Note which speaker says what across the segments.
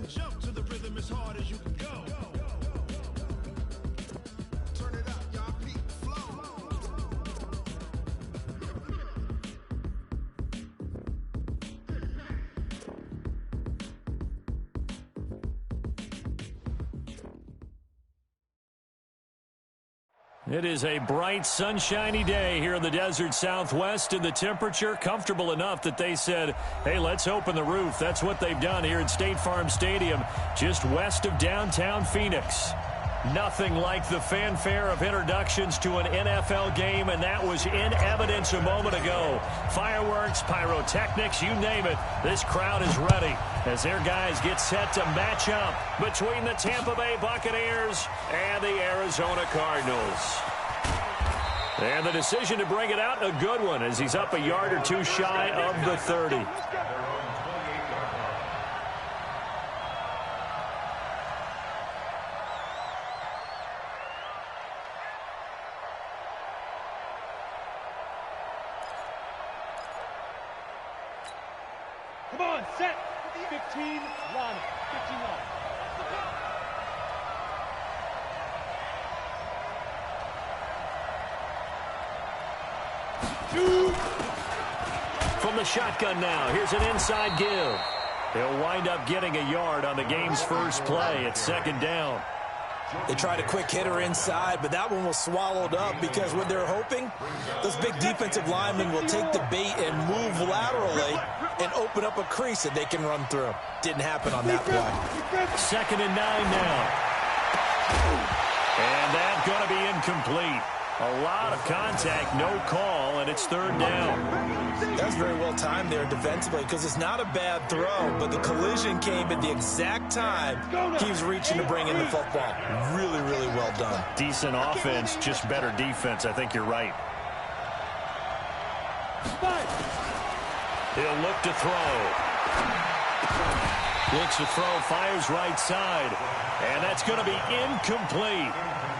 Speaker 1: and jump to the rhythm as hard as you can go. Turn it up, y'all. Peak flow.
Speaker 2: It is a bright, sunshiny day here in the desert Southwest, and the temperature comfortable enough that they said, hey, let's open the roof. That's what they've done here at State Farm Stadium, just west of downtown Phoenix. Nothing like the fanfare of introductions to an NFL game, and that was in evidence a moment ago. Fireworks, pyrotechnics, you name it. This crowd is ready as their guys get set to match up between the Tampa Bay Buccaneers and the Arizona Cardinals. And the decision to bring it out, a good one, as he's up a yard or two shy of the 30.
Speaker 3: Come on, set. 15, line. 15 line.
Speaker 2: From the shotgun now, here's an inside give. He'll wind up getting a yard on the game's first play. It's second down.
Speaker 4: They tried a quick hitter inside, but that one was swallowed up because what they're hoping, those big defensive linemen will take the bait and move laterally and open up a crease that they can run through. Didn't happen on that play.
Speaker 2: Second and 9 now. And that's going to be incomplete. A lot of contact, no call, and it's third down.
Speaker 4: That's very well timed there defensively because it's not a bad throw, but the collision came at the exact time he was reaching to bring in the football. Really, really well done.
Speaker 2: Decent offense, just better defense. I think you're right. He'll look to throw. Looks to throw, fires right side, and that's going to be incomplete.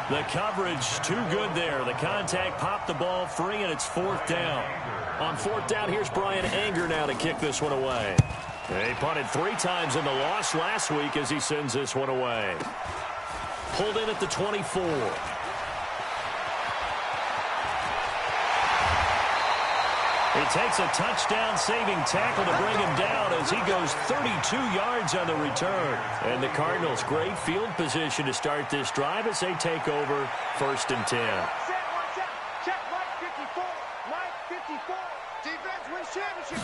Speaker 2: The coverage too good there. The contact popped the ball free, and it's fourth down. On fourth down, here's Brian Anger now to kick this one away. He punted 3 times in the loss last week as he sends this one away. Pulled in at the 24. He takes a touchdown-saving tackle to bring him down as he goes 32 yards on the return. And the Cardinals, great field position to start this drive as they take over first and 10.
Speaker 3: Check, Mike 54. Mike 54. Defense wins championship.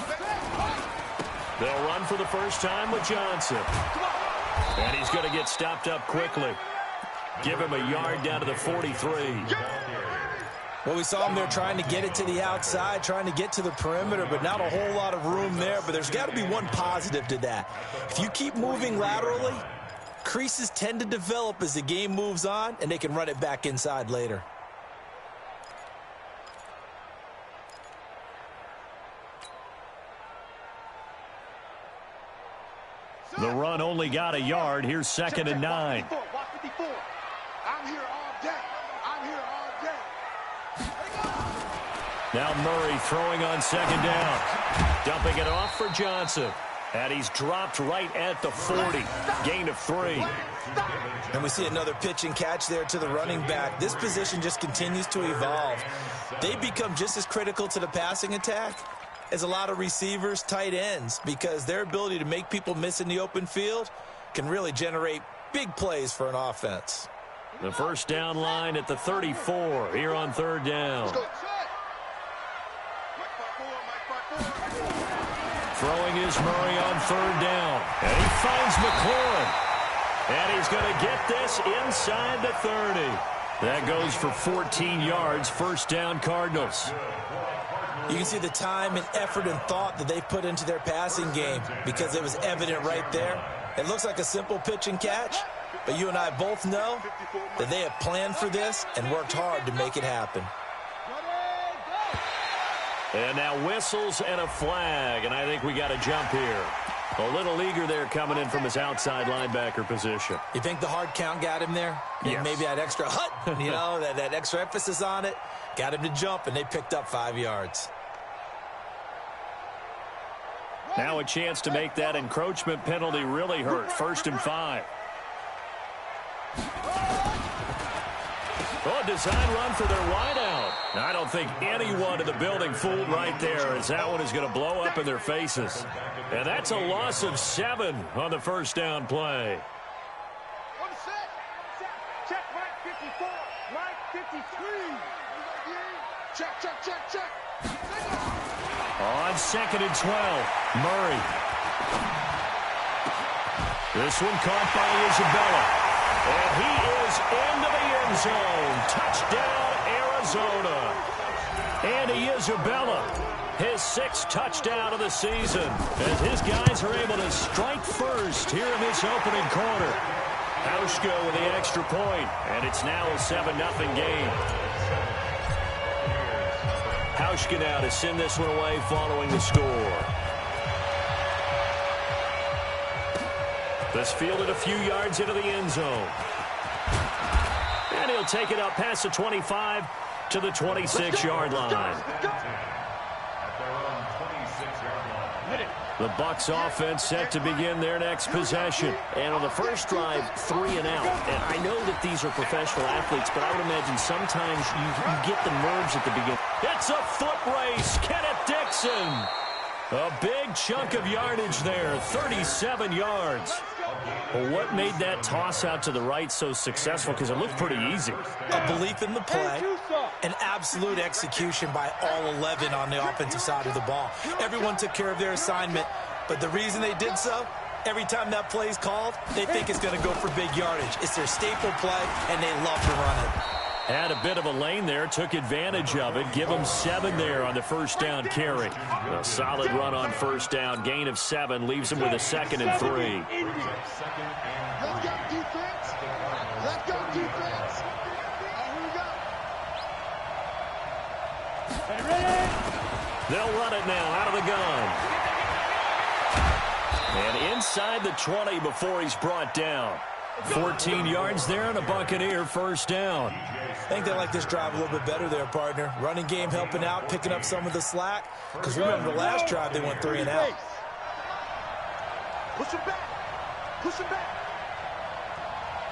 Speaker 2: They'll run for the first time with Johnson. And he's going to get stopped up quickly. Give him a yard down to the 43.
Speaker 4: Well, we saw him there trying to get it to the outside, trying to get to the perimeter, but not a whole lot of room there. But there's got to be one positive to that. If you keep moving laterally, creases tend to develop as the game moves on, and they can run it back inside later.
Speaker 2: The run only got a yard. Here's second and 9.
Speaker 3: Walk 54. I'm here all day. I'm here all day.
Speaker 2: Now Murray throwing on second down. Dumping it off for Johnson. And he's dropped right at the 40. Gain of 3.
Speaker 4: And we see another pitch and catch there to the running back. This position just continues to evolve. They become just as critical to the passing attack as a lot of receivers, tight ends, because their ability to make people miss in the open field can really generate big plays for an offense.
Speaker 2: The first down line at the 34 here on third down. Throwing is Murray on third down. And he finds McLaurin. And he's going to get this inside the 30. That goes for 14 yards. First down, Cardinals.
Speaker 4: You can see the time and effort and thought that they put into their passing game because it was evident right there. It looks like a simple pitch and catch, but you and I both know that they have planned for this and worked hard to make it happen.
Speaker 2: And now whistles and a flag, and I think we got a jump here. A little eager there coming in from his outside linebacker position.
Speaker 4: You think the hard count got him there?
Speaker 2: Yes.
Speaker 4: Maybe that extra hut, you know, that extra emphasis on it, got him to jump, and they picked up 5 yards.
Speaker 2: Now a chance to make that encroachment penalty really hurt. 1st and 5. Oh, design run for their wideout. I don't think anyone in the building fooled right there, as that one is going to blow up in their faces. And that's a loss of 7 on the 1st down play.
Speaker 3: Check, Mike 54. Mike 53. Check.
Speaker 2: On 2nd and 12, Murray. This one caught by Isabella. And he is into the end zone. Touchdown, Arizona. Andy Isabella, his 6th touchdown of the season, as his guys are able to strike first here in this opening quarter. Hauschka with the extra point, and it's now a 7-0 game. Hauschka now to send this one away following the score. This fielded a few yards into the end zone. And he'll take it up past the 25 to the 26-yard line. The Bucs offense set to begin their next possession. And on the first drive, 3 and out. And I know that these are professional athletes, but I would imagine sometimes you get the nerves at the beginning. It's a foot race. Kenneth Dixon. A big chunk of yardage there, 37 yards. Well, what made that toss out to the right so successful? Because it looked pretty easy.
Speaker 4: A belief in the play, an absolute execution by all 11 on the offensive side of the ball. Everyone took care of their assignment, but the reason they did so, every time that play is called, they think it's going to go for big yardage. It's their staple play, and they love to run it.
Speaker 2: Had a bit of a lane there, took advantage of it. Give them 7 there on the 1st down carry. A solid run on 1st down, gain of 7, leaves them with a 2nd and 3.
Speaker 3: Let's go defense. Let's go defense. Here we go.
Speaker 2: They'll run it now out of the gun. And inside the 20 before he's brought down. 14 yards there and a Buccaneer 1st down.
Speaker 4: I think they like this drive a little bit better there, partner. Running game helping out, picking up some of the slack. Because remember, the last drive they went 3 and out.
Speaker 3: Push him back. Push him back.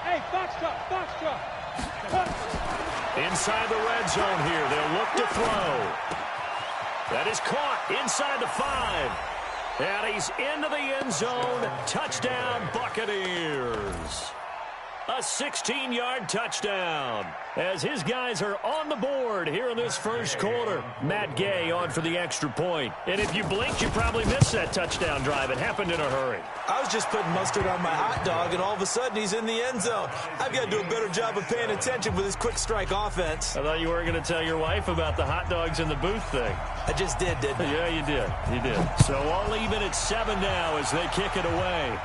Speaker 5: Hey, box truck.
Speaker 2: Inside the red zone here. They'll look to throw. That is caught inside the 5. And he's into the end zone. Touchdown, Buccaneers. A 16-yard touchdown as his guys are on the board here in this first quarter. Matt Gay on for the extra point. And if you blinked, you probably missed that touchdown drive. It happened in a hurry.
Speaker 4: I was just putting mustard on my hot dog, and all of a sudden he's in the end zone. I've got to do a better job of paying attention with his quick strike offense.
Speaker 2: I thought you weren't going to tell your wife about the hot dogs in the booth thing.
Speaker 4: I just did, didn't I?
Speaker 2: Yeah, you did. You did. So all even at 7 now as they kick it away.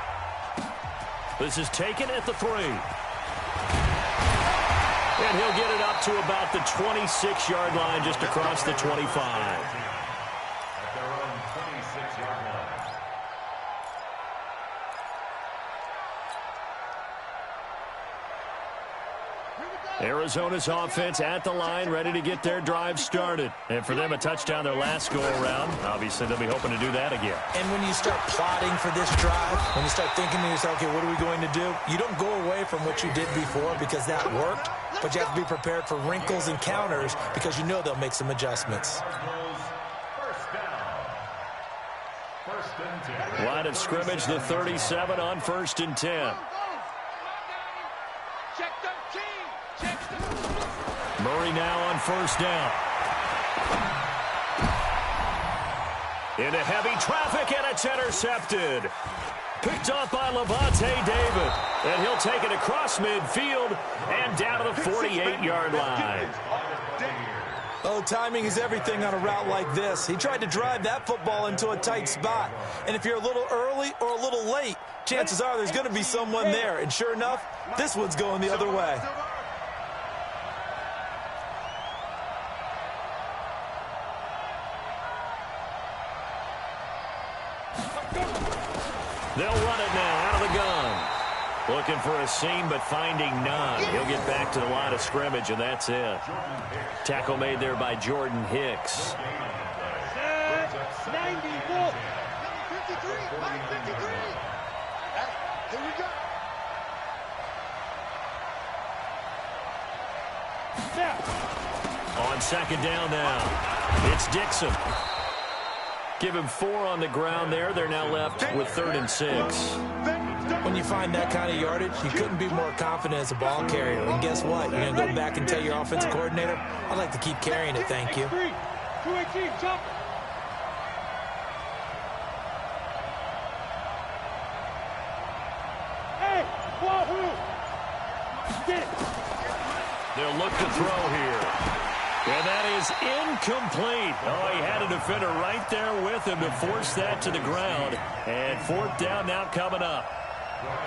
Speaker 2: This is taken at the 3. And he'll get it up to about the 26-yard line, just across the 25. Arizona's offense at the line, ready to get their drive started. And for them, a touchdown their last go-around. Obviously, they'll be hoping to do that again.
Speaker 4: And when you start plotting for this drive, when you start thinking to yourself, okay, what are we going to do? You don't go away from what you did before because that worked, but you have to be prepared for wrinkles and counters because you know they'll make some adjustments.
Speaker 2: Line of scrimmage, the 37 on 1st and 10. Murray now on 1st down. Into heavy traffic, and it's intercepted. Picked off by Levante David. And he'll take it across midfield and down to the 48-yard line.
Speaker 4: Oh, timing is everything on a route like this. He tried to drive that football into a tight spot. And if you're a little early or a little late, chances are there's going to be someone there. And sure enough, this one's going the other way.
Speaker 2: They'll run it now out of the gun. Looking for a seam, but finding none. He'll get back to the line of scrimmage, and that's it. Tackle made there by Jordan Hicks.
Speaker 3: Here we go.
Speaker 2: On second down now, it's Dixon. Give him 4 on the ground there. They're now left with 3rd and 6.
Speaker 4: When you find that kind of yardage, you couldn't be more confident as a ball carrier. And guess what? You're going to go back and tell your offensive coordinator, I'd like to keep carrying it, thank you.
Speaker 5: 218, jump. Hey, Wahoo! Get it.
Speaker 2: They'll look to throw here. And that is incomplete. Oh, he had a defender right there with him to force that to the ground. And 4th down now coming up.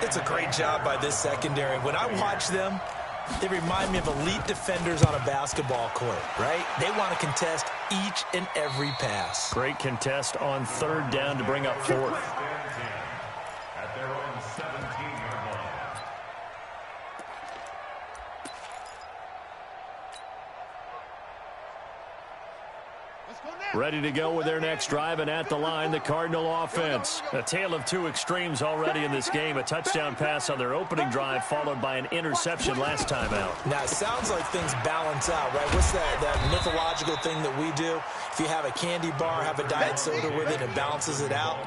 Speaker 4: It's a great job by this secondary. When I watch them, they remind me of elite defenders on a basketball court, right? They want to contest each and every pass.
Speaker 2: Great contest on 3rd down to bring up 4th.
Speaker 6: At their own 17-yard line.
Speaker 2: Ready to go with their next drive, and at the line, the Cardinal offense. A tale of 2 extremes already in this game. A touchdown pass on their opening drive, followed by an interception last time out.
Speaker 4: Now, it sounds like things balance out, right? What's that mythological thing that we do? If you have a candy bar, have a diet soda with it, it balances it out.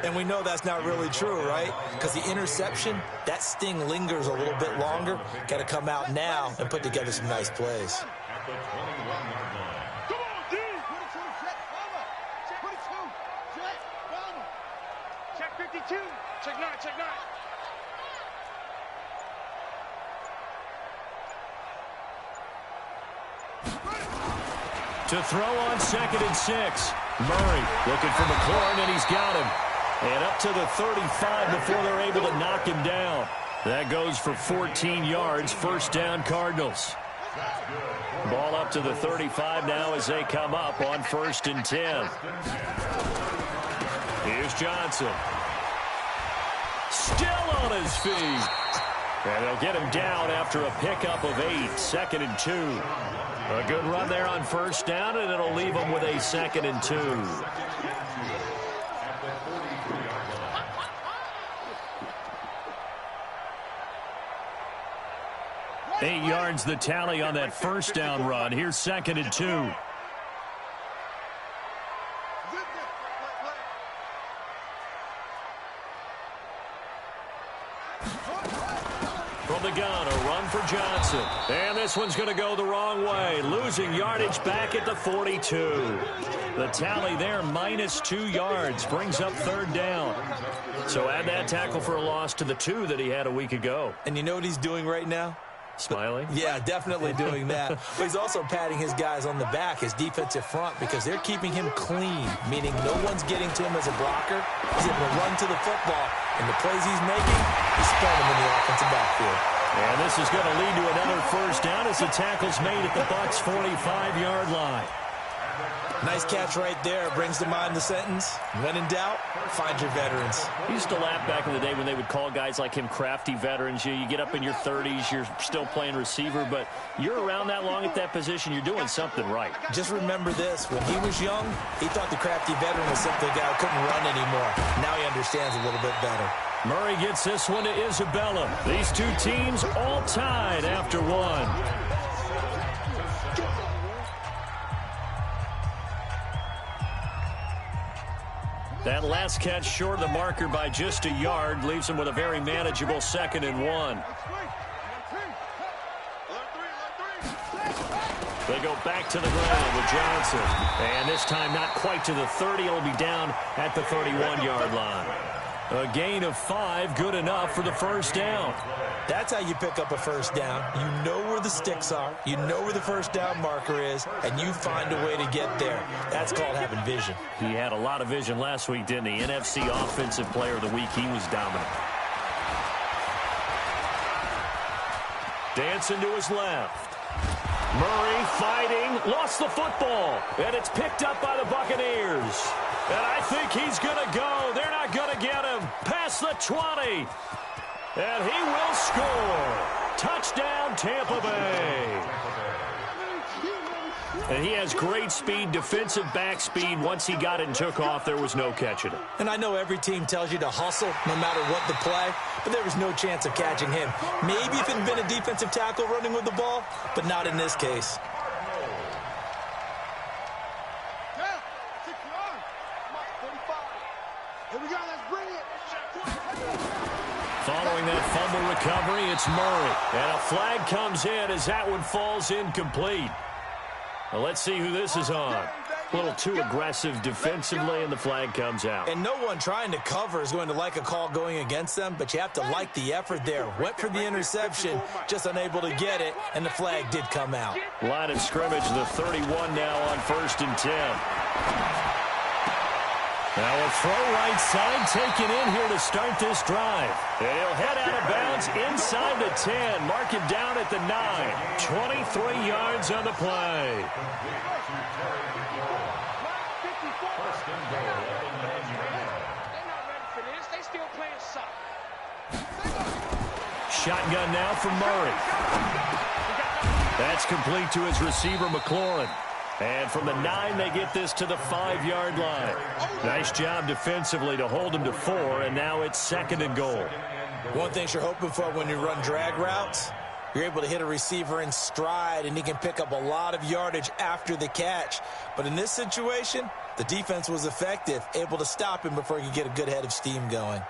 Speaker 4: And we know that's not really true, right? Because the interception, that sting lingers a little bit longer. Got to come out now and put together some nice plays.
Speaker 6: At the 21-yard line.
Speaker 5: Check 52. Check 9, check 9.
Speaker 2: To throw on 2nd and 6. Murray looking for McLaurin, and he's got him. And up to the 35 before they're able to knock him down. That goes for 14 yards. 1st down, Cardinals. Ball up to the 35 now as they come up on 1st and 10. Here's Johnson. Still on his feet. And they'll get him down after a pickup of 8. 2nd and 2. A good run there on 1st down, and it'll leave them with a 2nd and 2. 8 yards the tally on that 1st down run. Here's 2nd and 2. From the gun, a run for Johnson. And this one's going to go the wrong way. Losing yardage back at the 42. The tally there, -2 yards. Brings up 3rd down. So add that tackle for a loss to the 2 that he had a week ago.
Speaker 4: And you know what he's doing right now?
Speaker 2: Smiling?
Speaker 4: Yeah, definitely doing that. But he's also patting his guys on the back, his defensive front, because they're keeping him clean, meaning no one's getting to him as a blocker. He's able to run to the football, and the plays he's making, he's throwing them in the offensive backfield.
Speaker 2: And this is going to lead to another 1st down as the tackle's made at the Bucs' 45-yard line.
Speaker 4: Nice catch right there. Brings to mind the sentence, when in doubt, find your veterans.
Speaker 2: I used to laugh back in the day when they would call guys like him crafty veterans. You get up in your 30s, you're still playing receiver, but you're around that long at that position, you're doing something right.
Speaker 4: Just remember this. When he was young, he thought the crafty veteran was simply a guy who couldn't run anymore. Now he understands a little bit better.
Speaker 2: Murray gets this one to Isabella. These 2 teams all tied after 1. That last catch short of the marker by just a yard leaves him with a very manageable 2nd and 1. They go back to the ground with Johnson. And this time not quite to the 30. It'll be down at the 31-yard line. A gain of 5, good enough for the 1st down.
Speaker 4: That's how you pick up a 1st down. You know where the sticks are. You know where the 1st down marker is, and you find a way to get there. That's called having vision.
Speaker 2: He had a lot of vision last week, didn't he? NFC Offensive Player of the Week. He was dominant. Dancing to his left. Murray fighting, lost the football, and it's picked up by the Buccaneers. And I think he's going to go. They're not going to get him. Past the 20. And he will score. Touchdown, Tampa Bay. And he has great speed, defensive back speed. Once he got it and took off, there was no catching it.
Speaker 4: And I know every team tells you to hustle no matter what the play, but there was no chance of catching him. Maybe if it had been a defensive tackle running with the ball, but not in this case.
Speaker 3: Here we go, let's bring it.
Speaker 2: Following that fumble recovery, it's Murray. And a flag comes in as that one falls incomplete. Well, let's see who this is on. A little too aggressive defensively, and the flag comes out.
Speaker 4: And no one trying to cover is going to like a call going against them, but you have to like the effort there. Went for the interception, just unable to get it, and the flag did come out.
Speaker 2: Line of scrimmage, the 31 now on 1st and 10. Now a throw right side taken in here to start this drive. And he'll head out of bounds inside the 10. Mark him down at the 9. 23 yards on the play. Shotgun now from Murray. That's complete to his receiver, McLaurin. And from the 9, they get this to the 5-yard line. Nice job defensively to hold him to 4, and now it's 2nd and goal.
Speaker 4: One thing you're hoping for when you run drag routes, you're able to hit a receiver in stride, and he can pick up a lot of yardage after the catch. But in this situation, the defense was effective, able to stop him before he could get a good head of steam going.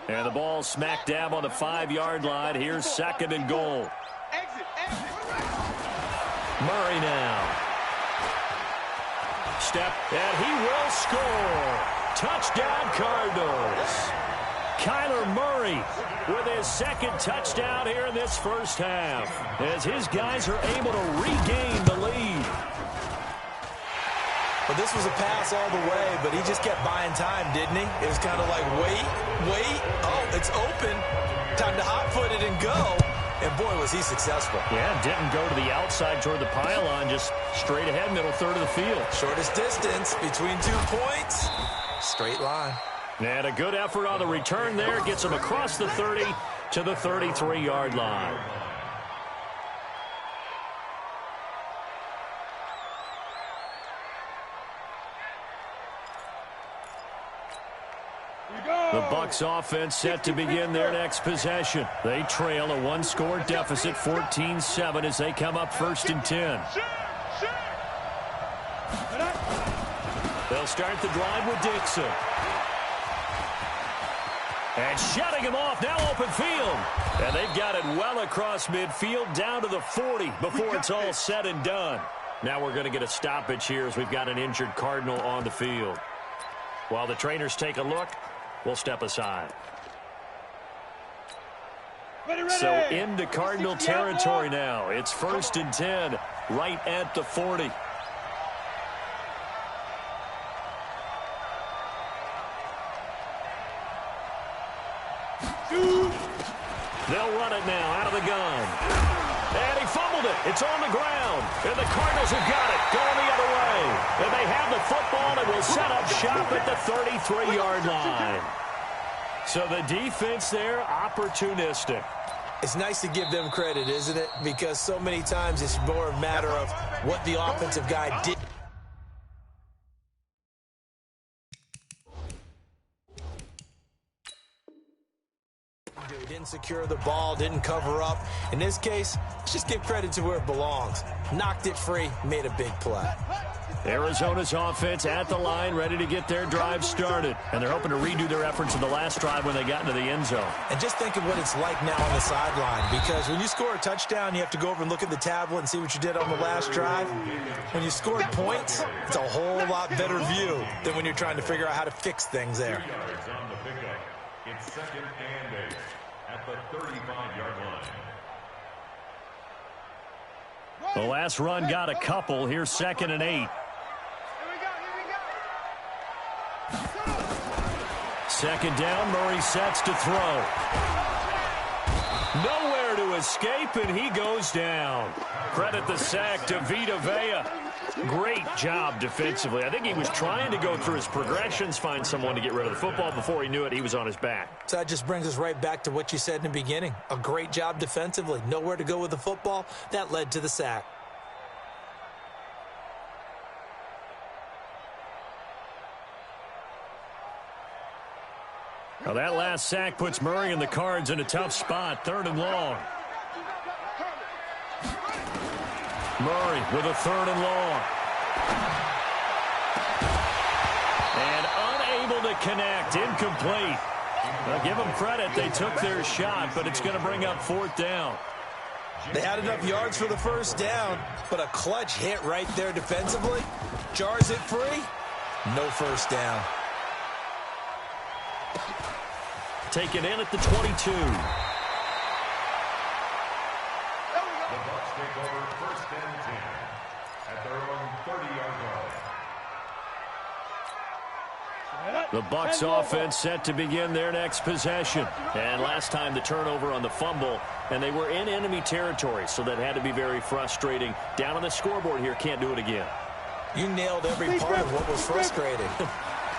Speaker 2: And the ball smack dab on the 5-yard line. Here's 2nd and goal. Murray now. Step, and he will score. Touchdown, Cardinals. Kyler Murray with his 2nd touchdown here in this first half, as his guys are able to regain the lead.
Speaker 4: But this was a pass all the way, but he just kept buying time, didn't he? It was kind of like, wait. Oh, it's open. Time to hot-foot it and go. And, boy, was he successful.
Speaker 2: Yeah, didn't go to the outside toward the pylon, just straight ahead, middle third of the field.
Speaker 4: Shortest distance between 2 points. Straight line.
Speaker 2: And a good effort on the return there. Gets him across the 30 to the 33-yard line. The Bucs offense set to begin their next possession. They trail a 1-score deficit, 14-7, as they come up 1st and 10. They'll start the drive with Dixon. And shutting him off, now open field. And they've got it well across midfield, down to the 40 before it's all said and done. Now we're going to get a stoppage here as we've got an injured Cardinal on the field. While the trainers take a look, we'll step aside.
Speaker 5: Ready.
Speaker 2: So into Cardinal territory now. It's 1st and 10, right at the 40. They'll run it now out of the gun. And he fumbled it. It's on the ground. And the Cardinals have got it going the other way. And they have the football and will set up shop at the 33-yard line. So the defense there, opportunistic.
Speaker 4: It's nice to give them credit, isn't it? Because so many times it's more a matter of what the offensive guy did. Didn't secure the ball, didn't cover up. In this case, let's just give credit to where it belongs. Knocked it free, made a big play.
Speaker 2: Arizona's offense at the line, ready to get their drive started. And they're hoping to redo their efforts in the last drive when they got into the end zone.
Speaker 4: And just think of what it's like now on the sideline, because when you score a touchdown, you have to go over and look at the tablet and see what you did on the last drive. When you scored points, it's a whole lot better view than when you're trying to figure out how to fix things there.
Speaker 6: It's 2nd and 8 at the 35-yard line.
Speaker 2: The last run got a couple. Here's 2nd and 8. Second down, Murray sets to throw. Nowhere to escape, and he goes down. Credit the sack to Vita Vea. Great job defensively. I think he was trying to go through his progressions, find someone to get rid of the football. Before he knew it, he was on his back.
Speaker 4: So that just brings us right back to what you said in the beginning. A great job defensively. Nowhere to go with the football. That led to the sack.
Speaker 2: Now that last sack puts Murray and the Cards in a tough spot. 3rd and long. Murray with a 3rd and long. And unable to connect. Incomplete. Now give them credit. They took their shot, but it's going to bring up 4th down.
Speaker 4: They had enough yards for the 1st down, but a clutch hit right there defensively. Jars it free. No 1st down.
Speaker 2: Taken in at the 22.
Speaker 6: The Bucs take over 1st and 10 at their own 30-yard line.
Speaker 2: The Bucs offense set to begin their next possession. And last time the turnover on the fumble, and they were in enemy territory, so that had to be very frustrating. Down on the scoreboard here, can't do it again.
Speaker 4: You nailed every part of what was frustrating.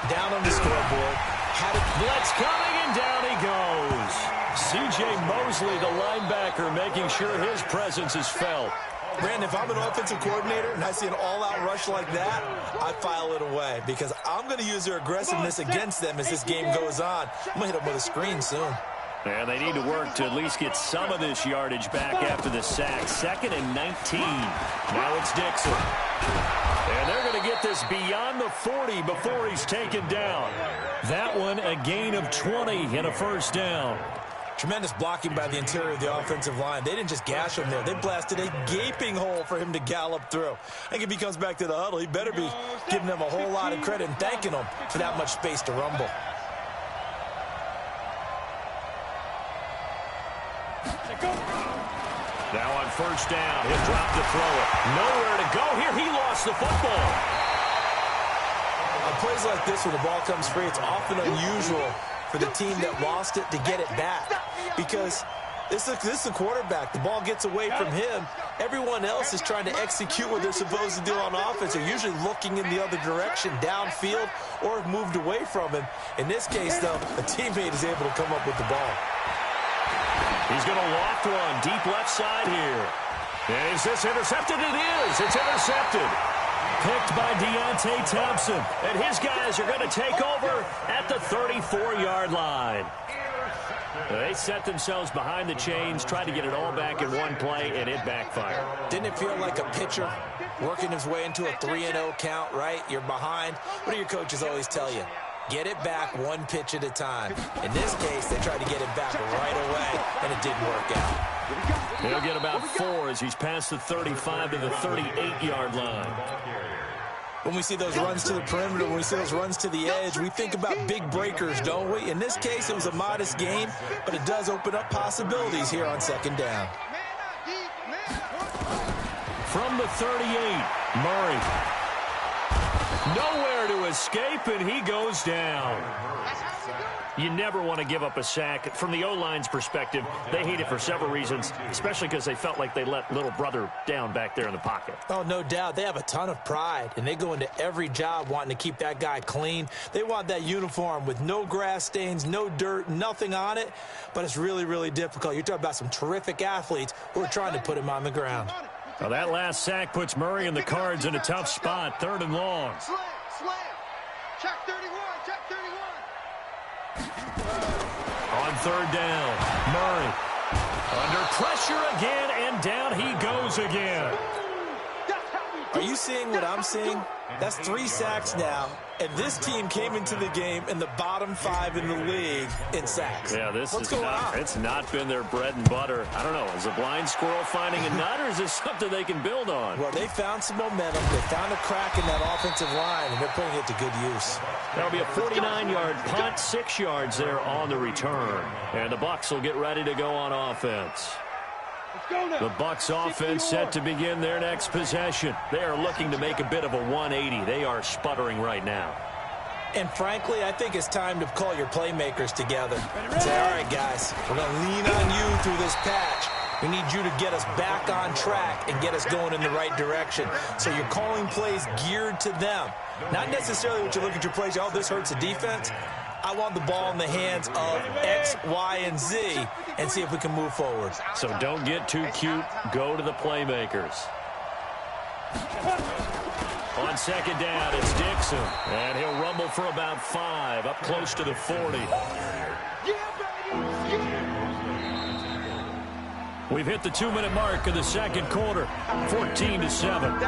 Speaker 4: Down on the scoreboard. Had a
Speaker 2: blitz coming, and down he goes. C.J. Mosley, the linebacker, making sure his presence is felt.
Speaker 4: Brandon, if I'm an offensive coordinator and I see an all-out rush like that, I file it away because I'm going to use their aggressiveness against them as this game goes on. I'm going to hit them with a screen soon.
Speaker 2: And they need to work to at least get some of this yardage back after the sack. 2nd and 19. Now it's Dixon. And they're going to get this beyond the 40 before he's taken down. That one a gain of 20 and a 1st down.
Speaker 4: Tremendous blocking by the interior of the offensive line. They didn't just gash him there. They blasted a gaping hole for him to gallop through. I think if he comes back to the huddle, he better be giving them a whole lot of credit and thanking them for that much space to rumble.
Speaker 2: Now on 1st down, he'll drop to throw it. Nowhere to go here. He lost the football.
Speaker 4: On plays like this, when the ball comes free, it's often unusual for the team that lost it to get it back. Because this is the quarterback. The ball gets away from him. Everyone else is trying to execute what they're supposed to do on offense. They're usually looking in the other direction, downfield, or have moved away from him. In this case, though, a teammate is able to come up with the ball.
Speaker 2: He's going to loft one deep left side here. And is this intercepted? It is. It's intercepted. Picked by Deontay Thompson. And his guys are going to take over at the 34-yard line. They set themselves behind the chains, tried to get it all back in one play, and it backfired.
Speaker 4: Didn't it feel like a pitcher working his way into a 3-0 count, right? You're behind. What do your coaches always tell you? Get it back one pitch at a time. In this case, they tried to get it back right away, and it didn't work out.
Speaker 2: He'll get about 4 as he's past the 35 to the 38-yard line.
Speaker 4: When we see those runs to the perimeter, when we see those runs to the edge, we think about big breakers, don't we? In this case, it was a modest game, but it does open up possibilities here on 2nd down.
Speaker 2: From the 38, Murray. Nowhere to escape, and he goes down. You never want to give up a sack. From the O-line's perspective, they hate it for several reasons, especially because they felt like they let little brother down back there in the pocket.
Speaker 4: Oh, no doubt. They have a ton of pride, and they go into every job wanting to keep that guy clean. They want that uniform with no grass stains, no dirt, nothing on it, but it's really, really difficult. You're talking about some terrific athletes who are trying to put him on the ground.
Speaker 2: Now that last sack puts Murray and the Cards in a tough spot, 3rd and long.
Speaker 5: Slam. Check 31.
Speaker 2: On 3rd down, Murray under pressure again, and down he goes again.
Speaker 4: Are you seeing what I'm seeing? That's 3 sacks now, and this team came into the game in the bottom 5 in the league in sacks.
Speaker 2: Yeah,
Speaker 4: What's going on?
Speaker 2: It's not been their bread and butter. I don't know, is a blind squirrel finding a nut, or is this something they can build on?
Speaker 4: Well, they found some momentum. They found a crack in that offensive line, and they're putting it to good use.
Speaker 2: That'll be a 49-yard punt, 6 yards there on the return. And the Bucs will get ready to go on offense. The Bucs offense set to begin their next possession. They are looking to make a bit of a 180. They are sputtering right now.
Speaker 4: And frankly, I think it's time to call your playmakers together. Say, all right, guys, we're going to lean on you through this patch. We need you to get us back on track and get us going in the right direction. So you're calling plays geared to them. Not necessarily what you look at your plays, oh, this hurts the defense. I want the ball in the hands of X, Y, and Z and see if we can move forward.
Speaker 2: So don't get too cute. Go to the playmakers. On second down, it's Dixon. And he'll rumble for about 5, up close to the 40. We've hit the 2-minute mark of the second quarter, 14-7.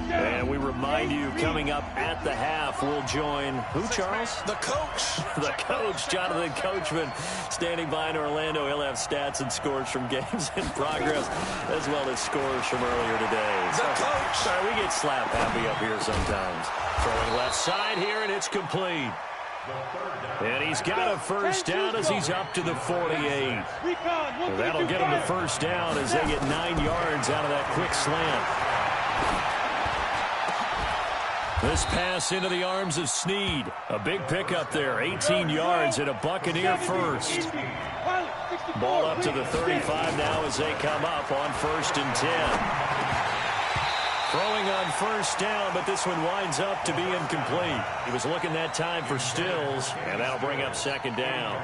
Speaker 2: And we remind you, coming up at the half, we'll join who, Charles?
Speaker 4: The coach.
Speaker 2: The coach, Jonathan Coachman, standing by in Orlando. He'll have stats and scores from games in progress, as well as scores from earlier today.
Speaker 4: The coach.
Speaker 2: Sorry, we get slap happy up here sometimes. Throwing left side here, and it's complete. And he's got a first down as he's up to the 48. Well, that'll get him the first down as they get 9 yards out of that quick slant. This pass into the arms of Snead. A big pickup there, 18 yards and a Buccaneer first. Ball up to the 35 now as they come up on 1st and 10. Throwing on first down, but this one winds up to be incomplete. He was looking that time for Stills, and that'll bring up 2nd down.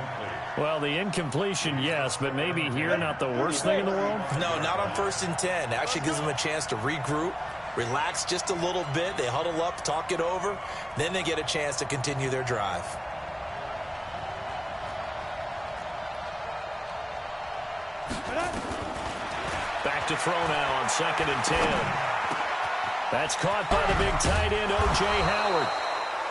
Speaker 2: Well, the incompletion, yes, but maybe here not the worst thing in the world?
Speaker 4: No, not on 1st and 10. It actually gives them a chance to regroup, relax just a little bit. They huddle up, talk it over. Then they get a chance to continue their drive.
Speaker 2: Back to throw now on 2nd and 10. That's caught by the big tight end, O.J. Howard.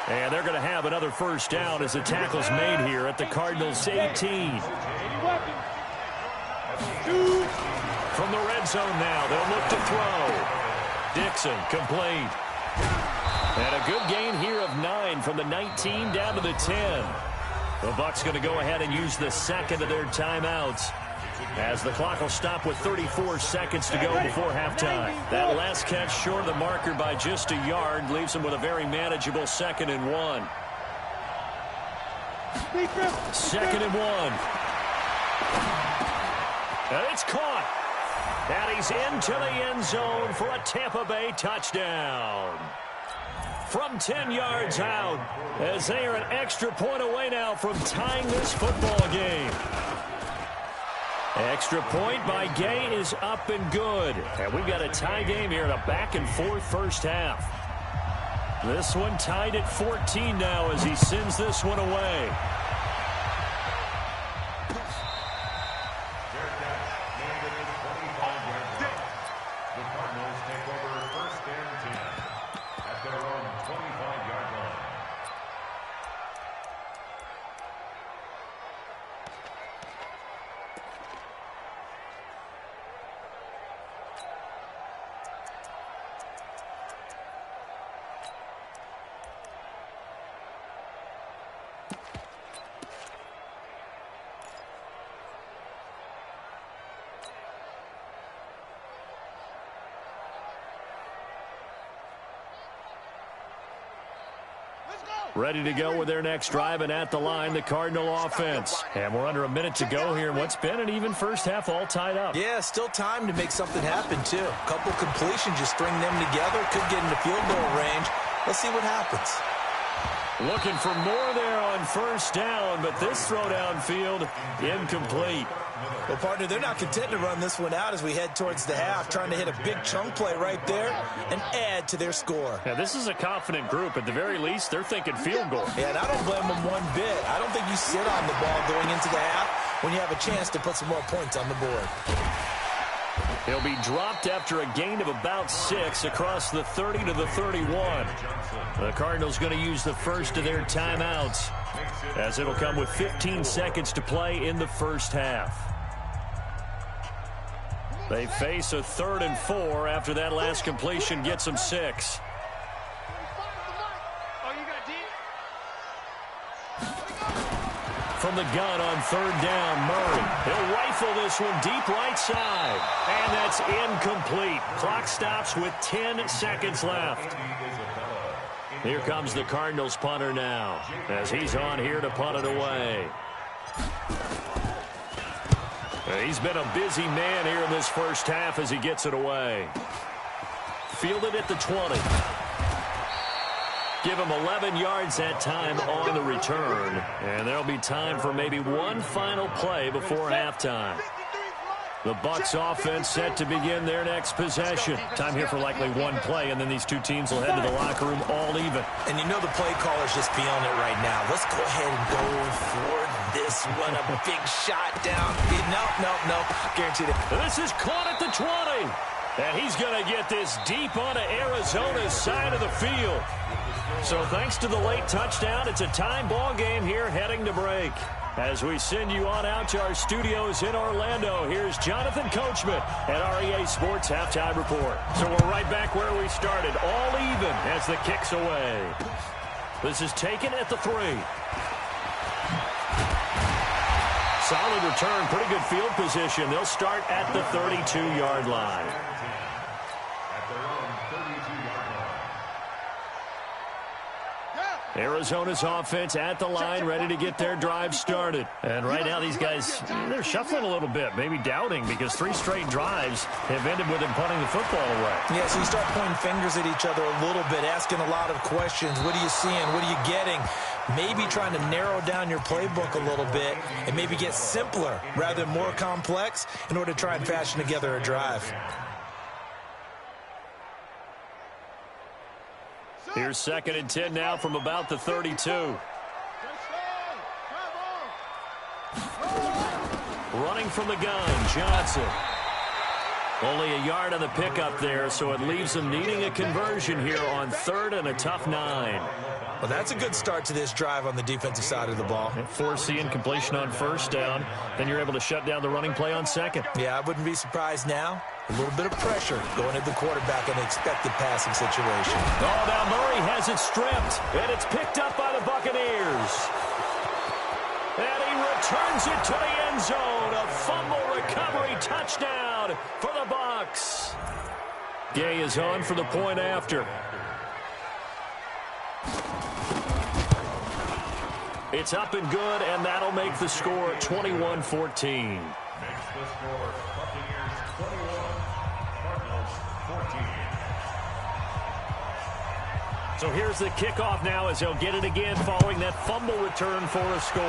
Speaker 2: And they're going to have another first down as the tackle's made here at the Cardinals' 18. From the red zone now, they'll look to throw. Dixon, complete. And a good gain here of 9 from the 19 down to the 10. The Bucs going to go ahead and use the second of their timeouts, as the clock will stop with 34 seconds to go before halftime. That last catch short of the marker by just a yard leaves them with a very manageable 2nd and 1. 2nd and 1. And it's caught. And he's into the end zone for a Tampa Bay touchdown. From 10 yards out, as they are an extra point away now from tying this football game. Extra point by Gay is up and good. And we've got a tie game here in a back-and-forth first half. This one tied at 14 now as he sends this one away.
Speaker 6: The Cardinals take over 1st and 10 at their own 25-yard line.
Speaker 2: Ready to go with their next drive, and at the line, the Cardinal offense. And we're under a minute to go here in what's been an even first half, all tied up.
Speaker 4: Yeah, still time to make something happen, too. A couple completions, just string them together. Could get into field goal range. Let's see what happens.
Speaker 2: Looking for more there on 1st down, but this throw downfield, incomplete.
Speaker 4: Well, partner, they're not content to run this one out as we head towards the half, trying to hit a big chunk play right there and add to their score.
Speaker 2: Now, this is a confident group. At the very least, they're thinking field goal.
Speaker 4: Yeah, and I don't blame them one bit. I don't think you sit on the ball going into the half when you have a chance to put some more points on the board.
Speaker 2: He'll be dropped after a gain of about 6 across the 30 to the 31. The Cardinals going to use the first of their timeouts, as it'll come with 15 seconds to play in the first half. They face a 3rd and 4 after that last completion gets them 6. From the gun on 3rd down, Murray. He'll rifle rifle this one deep right side. And that's incomplete. Clock stops with 10 seconds left. Here comes the Cardinals punter now, as he's on here to punt it away. He's been a busy man here in this first half as he gets it away. Fielded at the 20. Give him 11 yards that time on the return. And there'll be time for maybe one final play before halftime. The Bucs offense set to begin their next possession. Time here for likely one play, and then these two teams will head to the locker room all even.
Speaker 4: And you know the play caller's just feeling it right now. Let's go ahead and go for this one. A big shot down. Nope. Guaranteed it.
Speaker 2: This is caught at the 20. And he's going to get this deep onto Arizona's side of the field. So thanks to the late touchdown, it's a tie ball game here heading to break. As we send you on out to our studios in Orlando, here's Jonathan Coachman at REA Sports Halftime Report. So we're right back where we started, all even as the kick's away. This is taken at the 3. Solid return, pretty good field position. They'll start at the 32-yard line. Arizona's offense at the line, ready to get their drive started. And right now these guys, they're shuffling a little bit, maybe doubting, because 3 straight drives have ended with them punting the football away.
Speaker 4: Yeah, so you start pointing fingers at each other a little bit, asking a lot of questions. What are you seeing? What are you getting? Maybe trying to narrow down your playbook a little bit and maybe get simpler rather than more complex in order to try and fashion together a drive.
Speaker 2: Here's 2nd and 10 now from about the 32. Running from the gun, Johnson. Only a yard on the pickup there, so it leaves them needing a conversion here on 3rd and a tough 9.
Speaker 4: Well, that's a good start to this drive on the defensive side of the ball.
Speaker 2: Forcing completion on 1st down, then you're able to shut down the running play on 2nd.
Speaker 4: Yeah, I wouldn't be surprised now. A little bit of pressure going at the quarterback in an expected passing situation.
Speaker 2: Oh, now Murray has it stripped, and it's picked up by the Buccaneers. And he returns it to the end zone. A fumble recovery touchdown for the Bucs. Gay is on for the point after. It's up and good, and that'll make the score 21-14.
Speaker 6: Makes the score Buccaneers 21, Cardinals 14.
Speaker 2: So here's the kickoff now as they'll get it again following that fumble return for a score.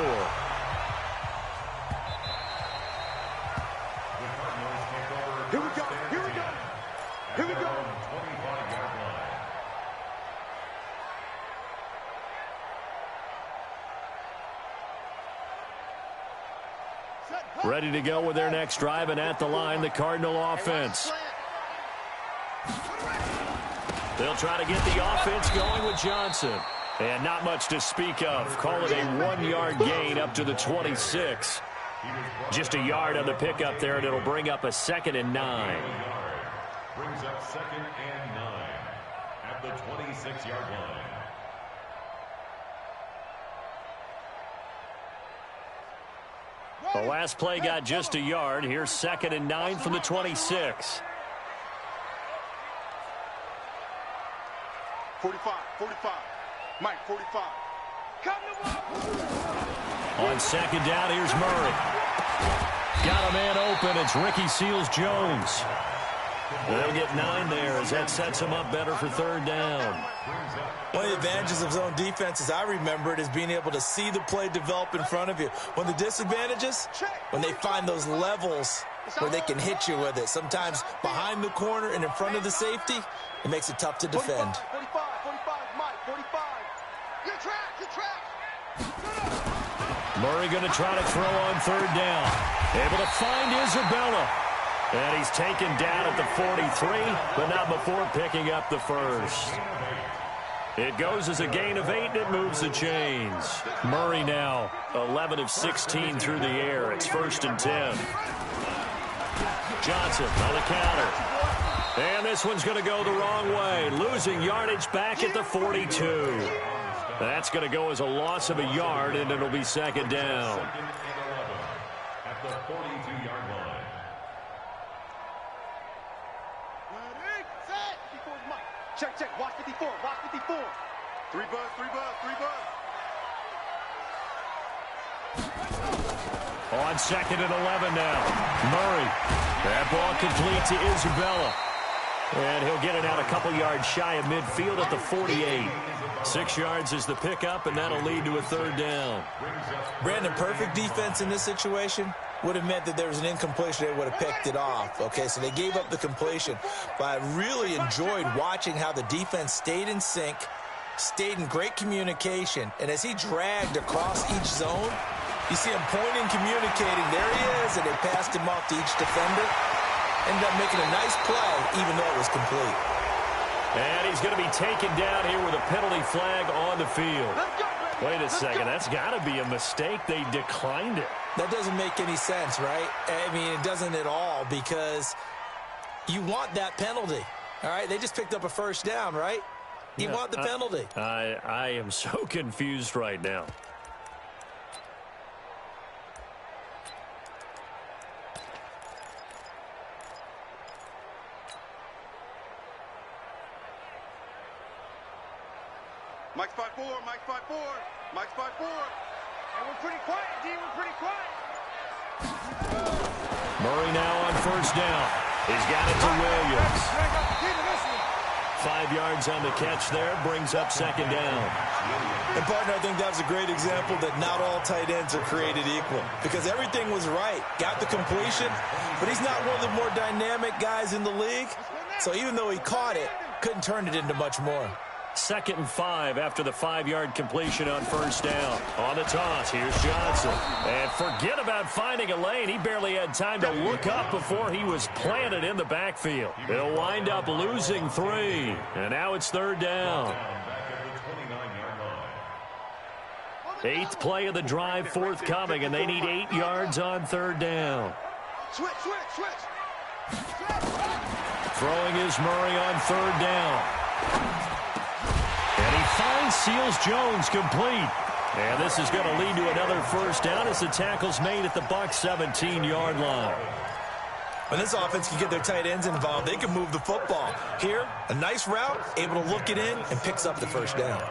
Speaker 6: The Cardinals take over.
Speaker 3: Here we go. Here we go. Here we go.
Speaker 6: 25-yard line.
Speaker 2: Ready to go with their next drive, and at the line, the Cardinal offense. They'll try to get the offense going with Johnson. And not much to speak of. Call it a 1-yard gain up to the 26. Just a yard on the pickup there, and it'll bring up a 2nd and 9.
Speaker 6: Brings up 2nd and 9 at the 26-yard line.
Speaker 2: The last play got just a yard. Here's 2nd and 9 from the 26.
Speaker 3: 45. Mike, 45.
Speaker 5: Come to one.
Speaker 2: On 2nd down, here's Murray. Got a man open. It's Ricky Seals-Jones. They'll get 9 there as that sets him up better for 3rd down.
Speaker 4: One of the advantages of zone defense, as I remember it, is being able to see the play develop in front of you. One of the disadvantages, when they find those levels where they can hit you with it. Sometimes behind the corner and in front of the safety, it makes it tough to defend.
Speaker 3: 45, Mike, 45. Your track.
Speaker 2: Murray going to try to throw on 3rd down. Able to find Isabella. And he's taken down at the 43, but not before picking up the 1st. It goes as a gain of 8, and it moves the chains. Murray now 11 of 16 through the air. It's 1st and 10. Johnson on the counter. And this one's going to go the wrong way. Losing yardage back at the 42. That's going to go as a loss of a yard, and it'll be 2nd down.
Speaker 6: the 42-yard line.
Speaker 3: Ready, set. 54 is Mike. Check, check. Watch 54. Watch 54. 3 buzz, 3 buzz, 3 buzz.
Speaker 2: On second and 11 now. Murray. That ball complete to Isabella. And he'll get it out a couple yards shy of midfield at the 48. 6 yards is the pickup, and that'll lead to a third down.
Speaker 4: Brandon, perfect defense in this situation would have meant that there was an incompletion. They would have picked it off. Okay, so they gave up the completion. But I really enjoyed watching how the defense stayed in sync, stayed in great communication, and as he dragged across each zone, you see him pointing, communicating. There he is, and they passed him off to each defender. Ended up making a nice play, even though it was complete.
Speaker 2: And he's going to be taken down here with a penalty flag on the field. Wait a second, that's got to be a mistake. They declined it.
Speaker 4: That doesn't make any sense, right? I mean, it doesn't at all, because you want that penalty. All right, they just picked up a first down, right? You want the penalty.
Speaker 2: I am so confused right now.
Speaker 3: Mike's 5-4, Mike's 5-4, Mike's 5-4. And we're pretty quiet, D, we're pretty quiet.
Speaker 2: Murray now on first down. He's got it to Williams. 5 yards on the catch there, brings up second down.
Speaker 4: And, partner, I think that was a great example that not all tight ends are created equal, because everything was right. Got the completion, but he's not one of the more dynamic guys in the league. So even though he caught it, couldn't turn it into much more.
Speaker 2: 2nd and 5 after the 5-yard completion on first down. On the toss, here's Johnson. And forget about finding a lane. He barely had time to look up before he was planted in the backfield. They'll wind up losing 3. And now it's third down. 8th play of the drive forthcoming, and they need 8 yards on third down.
Speaker 3: Switch, switch, switch.
Speaker 2: Throwing is Murray on third down. And he finds Seals Jones complete. And this is going to lead to another first down as the tackle's made at the Bucs 17-yard line.
Speaker 4: When this offense can get their tight ends involved, they can move the football. Here, a nice route, able to look it in, and picks up the first down.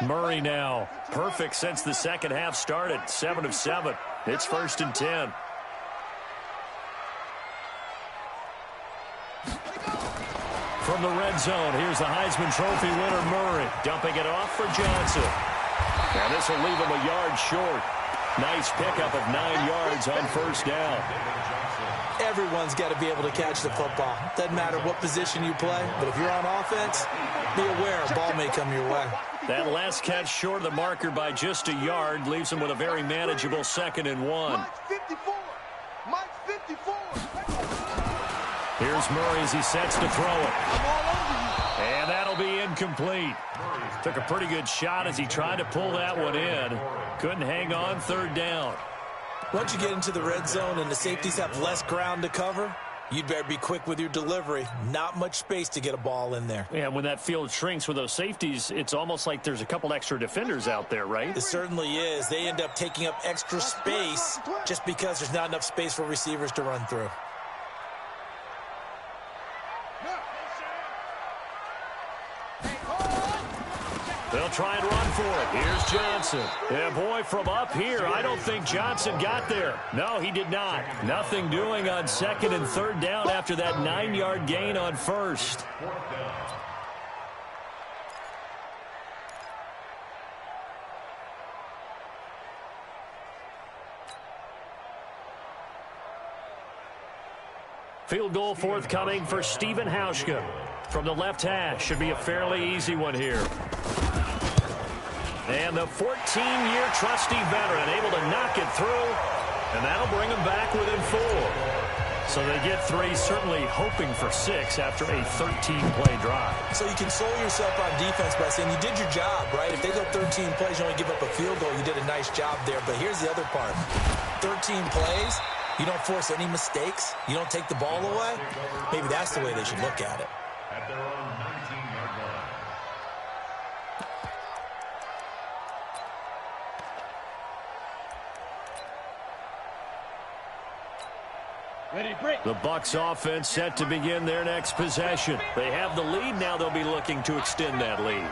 Speaker 2: Murray now, perfect since the second half started, 7 of 7. It's 1st and 10. From the red zone, here's the Heisman Trophy winner, Murray, dumping it off for Johnson. And this will leave him a yard short. Nice pickup of 9 yards on first down.
Speaker 4: Everyone's got to be able to catch the football. Doesn't matter what position you play, but if you're on offense, be aware a ball may come your way.
Speaker 2: That last catch short of the marker by just a yard leaves him with a very manageable 2nd and 1.
Speaker 3: Mike's 54. Mike's 54.
Speaker 2: Here's Murray as he sets to throw it.
Speaker 3: I'm all over you.
Speaker 2: And that'll be incomplete. Took a pretty good shot as he tried to pull that one in. Couldn't hang on, third down.
Speaker 4: Once you get into the red zone and the safeties have less ground to cover, you'd better be quick with your delivery. Not much space to get a ball in there.
Speaker 2: Yeah, when that field shrinks with those safeties, it's almost like there's a couple extra defenders out there, right?
Speaker 4: It certainly is. They end up taking up extra space just because there's not enough space for receivers to run through.
Speaker 2: They'll try and run for it. Here's Johnson. Yeah, boy, from up here, I don't think Johnson got there. No, he did not. Nothing doing on 2nd and 3rd down after that 9-yard gain on first. Field goal forthcoming for Stephen Hauschka. From the left hash, should be a fairly easy one here. And the 14-year trusty veteran able to knock it through, and that'll bring them back within 4. So they get 3, certainly hoping for 6 after a 13-play drive.
Speaker 4: So you console yourself on defense by saying you did your job, right? If they go 13 plays, you only give up a field goal, you did a nice job there. But here's the other part. 13 plays, you don't force any mistakes, you don't take the ball away. Maybe that's the way they should look at it.
Speaker 6: their own 19-yard line.
Speaker 2: The Bucs offense set to begin their next possession. They have the lead. Now they'll be looking to extend that lead.